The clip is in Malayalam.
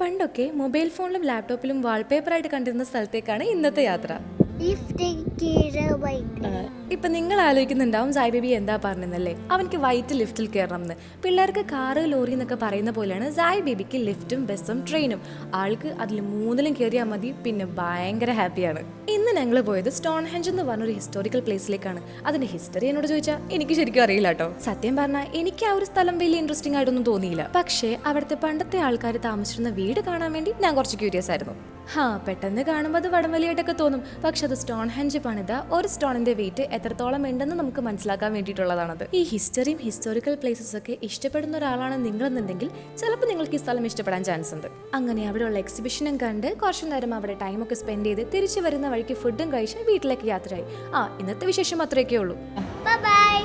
പണ്ടൊക്കെ മൊബൈൽ ഫോണിലും ലാപ്ടോപ്പിലും വാൾപേപ്പറായിട്ട് കണ്ടിരുന്ന സ്ഥലത്തേക്കാണ് ഇന്നത്തെ യാത്ര. ഇപ്പം നിങ്ങൾ ആലോചിക്കുന്നുണ്ടാവും സായി ബേബി എന്താ പറഞ്ഞെന്നല്ലേ, അവനിക്ക് വൈറ്റ് ലിഫ്റ്റിൽ കയറണം എന്ന്. പിള്ളേർക്ക് കാറ് ലോറി എന്നൊക്കെ പറയുന്ന പോലെയാണ് സായി ബേബിക്ക് ലിഫ്റ്റും ബസ്സും ട്രെയിനും. ആൾക്ക് അതിൽ മൂന്നിലും കയറിയാൽ മതി, പിന്നെ ഭയങ്കര ഹാപ്പിയാണ്. ഇന്ന് ഞങ്ങൾ പോയത് സ്റ്റോൺഹെഞ്ച് എന്ന് പറഞ്ഞൊരു ഹിസ്റ്റോറിക്കൽ പ്ലേസിലേക്കാണ്. അതിന്റെ ഹിസ്റ്ററി എന്നോട് ചോദിച്ചാൽ എനിക്ക് ശരിക്കും അറിയില്ല കേട്ടോ. സത്യം പറഞ്ഞാൽ എനിക്ക് ആ ഒരു സ്ഥലം വലിയ ഇൻട്രസ്റ്റിംഗ് ആയിട്ടൊന്നും തോന്നിയില്ല. പക്ഷേ അവിടുത്തെ പണ്ടത്തെ ആൾക്കാർ താമസിച്ചിരുന്ന വീട് കാണാൻ വേണ്ടി ഞാൻ കുറച്ച് ക്യൂരിയസ് ആയിരുന്നു. പെട്ടെന്ന് കാണുമ്പോൾ അത് വടംവലിയായിട്ടൊക്കെ തോന്നും. പക്ഷെ അത് സ്റ്റോൺഹെഞ്ച് പണിത ഒരു സ്റ്റോണിന്റെ വെയിറ്റ് എത്രത്തോളം ഉണ്ടെന്ന് നമുക്ക് മനസ്സിലാക്കാൻ വേണ്ടിയിട്ടുള്ളതാണത്. ഈ ഹിസ്റ്ററിയും ഹിസ്റ്റോറിക്കൽ പ്ലേസസ് ഒക്കെ ഇഷ്ടപ്പെടുന്ന ഒരാളാണ് നിങ്ങളെന്നുണ്ടെങ്കിൽ ചിലപ്പോൾ നിങ്ങൾക്ക് ഈ സ്ഥലം ഇഷ്ടപ്പെടാൻ ചാൻസ് ഉണ്ട്. അങ്ങനെ അവിടെയുള്ള എക്സിബിഷനും കണ്ട് കുറച്ചു നേരം അവിടെ ടൈമൊക്കെ സ്പെൻഡ് ചെയ്ത് തിരിച്ചു വരുന്ന വഴിക്ക് ഫുഡും കഴിച്ച് വീട്ടിലേക്ക് യാത്രയായി. ഇന്നത്തെ വിശേഷം അത്രയൊക്കെ ഉള്ളൂ. Bye.